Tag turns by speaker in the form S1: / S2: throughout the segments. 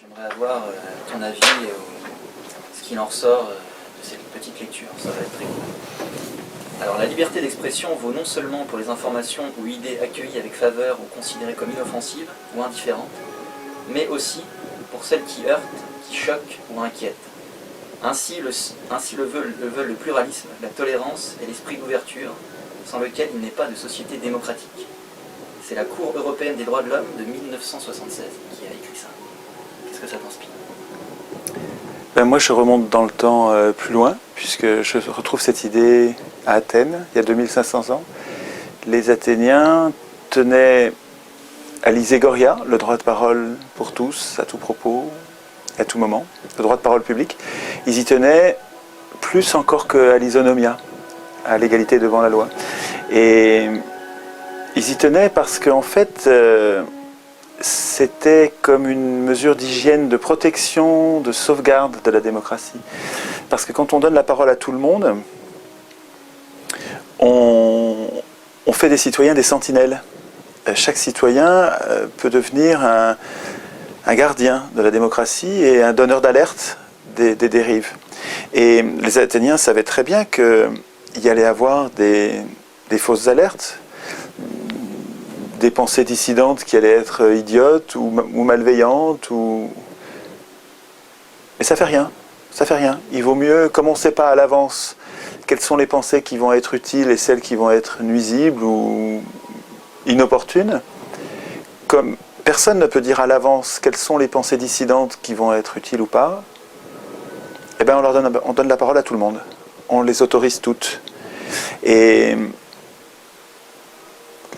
S1: J'aimerais avoir ton avis et ce qu'il en ressort de cette petite lecture, ça va être très cool. Alors la liberté d'expression vaut non seulement pour les informations ou idées accueillies avec faveur ou considérées comme inoffensives ou indifférentes, mais aussi pour celles qui heurtent, qui choquent ou inquiètent. Ainsi le veulent le pluralisme, la tolérance et l'esprit d'ouverture, sans lequel il n'est pas de société démocratique. C'est la Cour européenne des droits de l'homme de 1976 qui a écrit ça. Qu'est-ce que ça t'inspire ?
S2: Moi, je remonte dans le temps plus loin, puisque je retrouve cette idée à Athènes, il y a 2500 ans. Les Athéniens tenaient à l'Iségoria, le droit de parole pour tous, à tout propos, à tout moment, le droit de parole public. Ils y tenaient plus encore qu'à l'isonomia, à l'égalité devant la loi. Et ils y tenaient parce qu'en fait, c'était comme une mesure d'hygiène, de protection, de sauvegarde de la démocratie. Parce que quand on donne la parole à tout le monde, on fait des citoyens des sentinelles. Chaque citoyen peut devenir un gardien de la démocratie et un donneur d'alerte des dérives. Et les Athéniens savaient très bien qu'il y allait avoir des fausses alertes, des pensées dissidentes qui allaient être idiotes ou malveillantes. Mais ça fait rien. Ça fait rien. Il vaut mieux, comme on ne sait pas à l'avance quelles sont les pensées qui vont être utiles et celles qui vont être nuisibles ou inopportunes, comme personne ne peut dire à l'avance quelles sont les pensées dissidentes qui vont être utiles ou pas, eh bien on donne la parole à tout le monde. On les autorise toutes. Et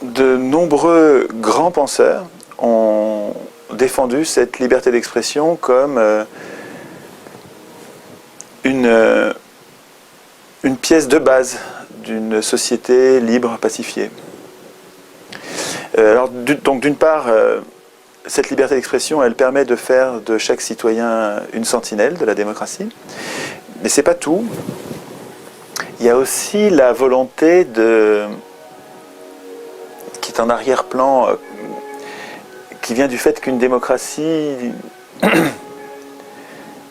S2: de nombreux grands penseurs ont défendu cette liberté d'expression comme une pièce de base d'une société libre, pacifiée. Donc d'une part, cette liberté d'expression, elle permet de faire de chaque citoyen une sentinelle de la démocratie. Mais c'est pas tout. Il y a aussi la volonté qui est en arrière-plan, qui vient du fait qu'une démocratie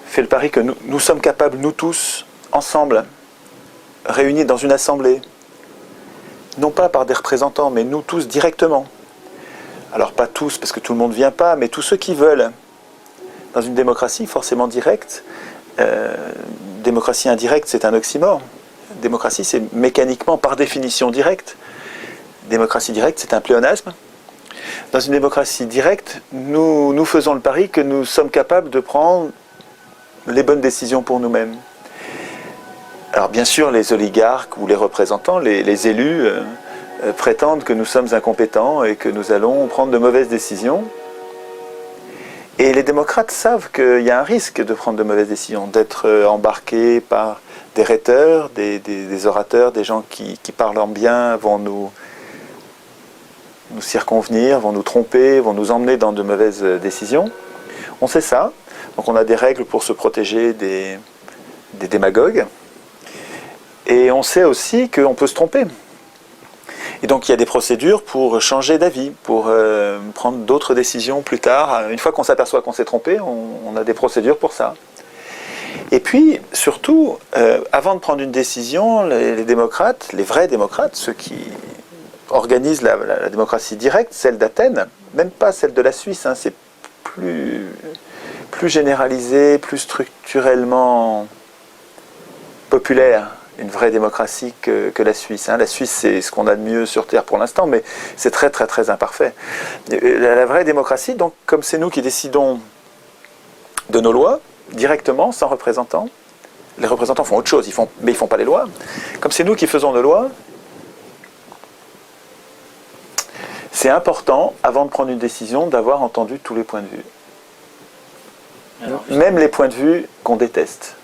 S2: fait le pari que nous sommes capables, nous tous, ensemble, réunis dans une assemblée, non pas par des représentants, mais nous tous directement. Alors pas tous, parce que tout le monde ne vient pas, mais tous ceux qui veulent. Dans une démocratie forcément directe, démocratie indirecte, c'est un oxymore. Démocratie, c'est mécaniquement, par définition, directe. Démocratie directe, c'est un pléonasme. Dans une démocratie directe, nous faisons le pari que nous sommes capables de prendre les bonnes décisions pour nous-mêmes. Alors bien sûr, les oligarques ou les représentants, les élus, prétendent que nous sommes incompétents et que nous allons prendre de mauvaises décisions. Et les démocrates savent qu'il y a un risque de prendre de mauvaises décisions, d'être embarqués par des rhéteurs, des orateurs, des gens qui parlent en bien, vont nous circonvenir, vont nous tromper, vont nous emmener dans de mauvaises décisions. On sait ça, donc on a des règles pour se protéger des démagogues. Et on sait aussi qu'on peut se tromper. Et donc il y a des procédures pour changer d'avis, pour prendre d'autres décisions plus tard. Une fois qu'on s'aperçoit qu'on s'est trompé, on a des procédures pour ça. Et puis, surtout, avant de prendre une décision, les démocrates, les vrais démocrates, ceux qui organisent la démocratie directe, celle d'Athènes, même pas celle de la Suisse, hein, c'est plus généralisé, plus structurellement populaire, une vraie démocratie que la Suisse. Hein. La Suisse, c'est ce qu'on a de mieux sur Terre pour l'instant, mais c'est très très très imparfait. La vraie démocratie, donc, comme c'est nous qui décidons de nos lois, directement, sans représentants, les représentants font autre chose, mais ils ne font pas les lois. Comme c'est nous qui faisons nos lois, c'est important, avant de prendre une décision, d'avoir entendu tous les points de vue. Alors, même les points de vue qu'on déteste.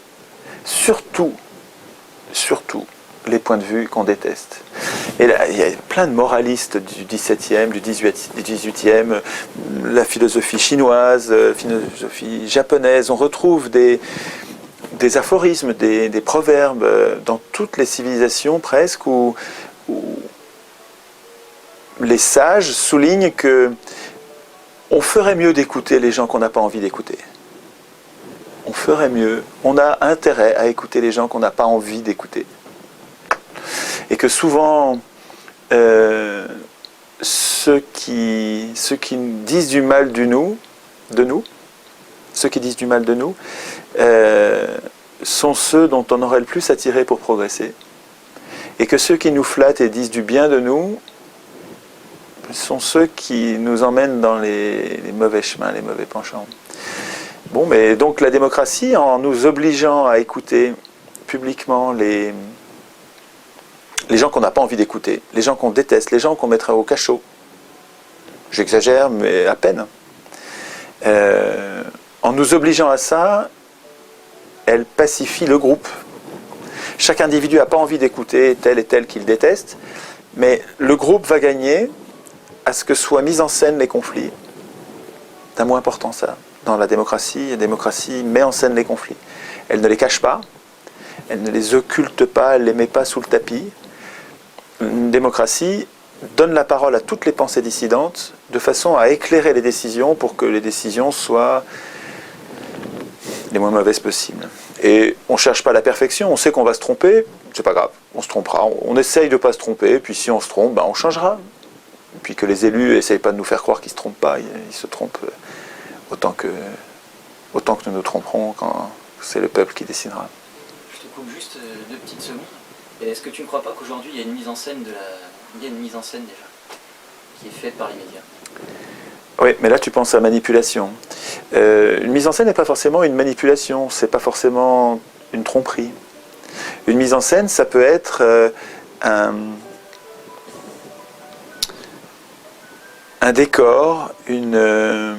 S2: Surtout les points de vue qu'on déteste. Et là, il y a plein de moralistes du XVIIe, du XVIIIe, la philosophie chinoise, la philosophie japonaise. On retrouve des aphorismes, des proverbes dans toutes les civilisations presque, où les sages soulignent que on ferait mieux d'écouter les gens qu'on n'a pas envie d'écouter. On ferait mieux, on a intérêt à écouter les gens qu'on n'a pas envie d'écouter. Et que souvent, ceux qui disent du mal de nous, ceux qui disent du mal de nous, sont ceux dont on aurait le plus à tirer pour progresser. Et que ceux qui nous flattent et disent du bien de nous sont ceux qui nous emmènent dans les mauvais chemins, les mauvais penchants. Bon, mais donc la démocratie, en nous obligeant à écouter publiquement les gens qu'on n'a pas envie d'écouter, les gens qu'on déteste, les gens qu'on mettrait au cachot, j'exagère, mais à peine, en nous obligeant à ça, elle pacifie le groupe. Chaque individu n'a pas envie d'écouter tel et tel qu'il déteste, mais le groupe va gagner à ce que soient mis en scène les conflits. C'est un mot important, ça. Dans la démocratie met en scène les conflits. Elle ne les cache pas, elle ne les occulte pas, elle ne les met pas sous le tapis. Une démocratie donne la parole à toutes les pensées dissidentes de façon à éclairer les décisions pour que les décisions soient les moins mauvaises possibles. Et on ne cherche pas la perfection, on sait qu'on va se tromper, c'est pas grave, on se trompera, on essaye de ne pas se tromper, puis si on se trompe, on changera. Puis que les élus n'essayent pas de nous faire croire qu'ils ne se trompent pas, ils se trompent autant que nous nous tromperons quand c'est le peuple qui décidera.
S1: Je te coupe juste 2 petites secondes. Et est-ce que tu ne crois pas qu'aujourd'hui il y a une mise en scène il y a une mise en scène déjà, qui est faite par les médias?
S2: Oui, mais là tu penses à manipulation. Une mise en scène n'est pas forcément une manipulation, c'est pas forcément une tromperie. Une mise en scène, ça peut être un décor, une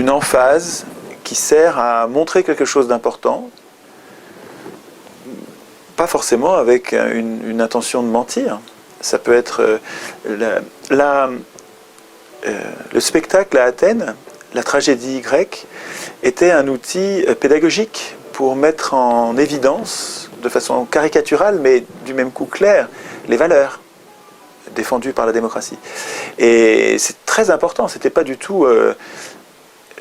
S2: emphase qui sert à montrer quelque chose d'important, pas forcément avec une intention de mentir. Ça peut être le spectacle à Athènes, la tragédie grecque, était un outil pédagogique pour mettre en évidence, de façon caricaturale, mais du même coup claire, les valeurs défendues par la démocratie. Et c'est très important, c'était pas du tout...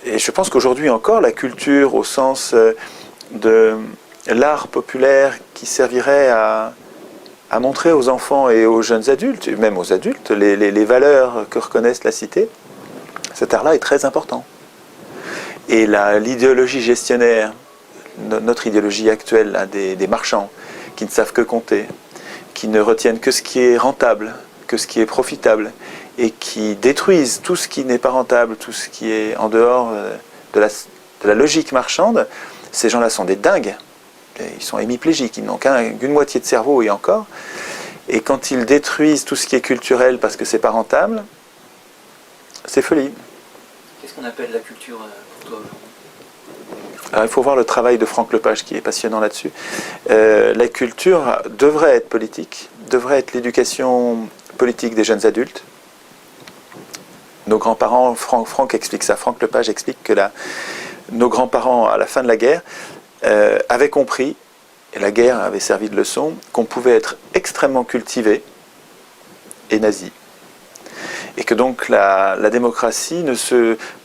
S2: et je pense qu'aujourd'hui encore, la culture au sens de l'art populaire qui servirait à montrer aux enfants et aux jeunes adultes, et même aux adultes, les valeurs que reconnaissent la cité, cet art-là est très important. Et l'idéologie gestionnaire, notre idéologie actuelle, là, des marchands, qui ne savent que compter, qui ne retiennent que ce qui est rentable, que ce qui est profitable, et qui détruisent tout ce qui n'est pas rentable, tout ce qui est en dehors de la logique marchande, ces gens-là sont des dingues. Ils sont hémiplégiques, ils n'ont qu'une moitié de cerveau et encore. Et quand ils détruisent tout ce qui est culturel parce que c'est pas rentable, c'est folie.
S1: Qu'est-ce qu'on appelle la culture pour toi aujourd'hui?
S2: Alors, il faut voir le travail de Franck Lepage qui est passionnant là-dessus. La culture devrait être politique, devrait être l'éducation politique des jeunes adultes. Nos grands-parents, Franck explique ça, Franck Lepage explique que nos grands-parents, à la fin de la guerre, avaient compris, et la guerre avait servi de leçon, qu'on pouvait être extrêmement cultivé et nazi. Et que donc la démocratie,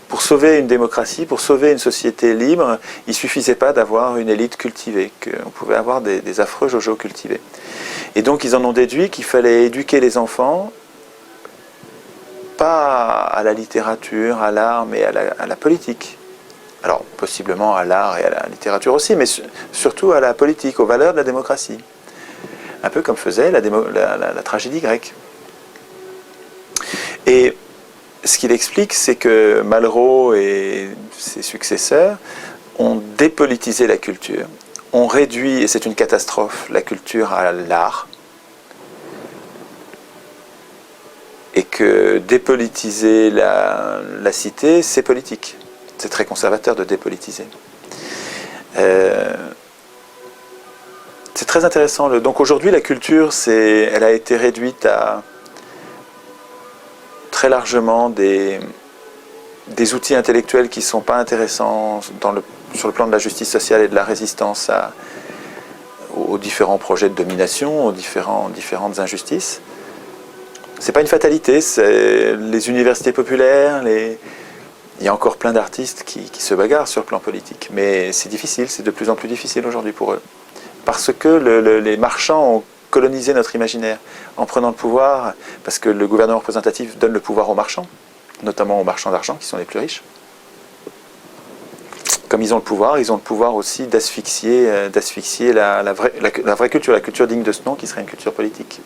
S2: pour sauver une démocratie, pour sauver une société libre, il ne suffisait pas d'avoir une élite cultivée, qu'on pouvait avoir des affreux jojo cultivés. Et donc ils en ont déduit qu'il fallait éduquer les enfants, pas à la littérature, à l'art, mais à la politique. Alors, possiblement à l'art et à la littérature aussi, mais surtout à la politique, aux valeurs de la démocratie. Un peu comme faisait la tragédie grecque. Et ce qu'il explique, c'est que Malraux et ses successeurs ont dépolitisé la culture, ont réduit, et c'est une catastrophe, la culture à l'art, et que dépolitiser la cité, c'est politique. C'est très conservateur de dépolitiser. C'est très intéressant. Donc aujourd'hui, la culture, elle a été réduite à très largement des outils intellectuels qui ne sont pas intéressants sur le plan de la justice sociale et de la résistance aux différents projets de domination, aux différentes injustices. C'est pas une fatalité, c'est les universités populaires, il y a encore plein d'artistes qui se bagarrent sur le plan politique. Mais c'est difficile, c'est de plus en plus difficile aujourd'hui pour eux. Parce que les marchands ont colonisé notre imaginaire en prenant le pouvoir, parce que le gouvernement représentatif donne le pouvoir aux marchands, notamment aux marchands d'argent qui sont les plus riches. Comme ils ont le pouvoir aussi d'asphyxier la vraie culture, la culture digne de ce nom, qui serait une culture politique.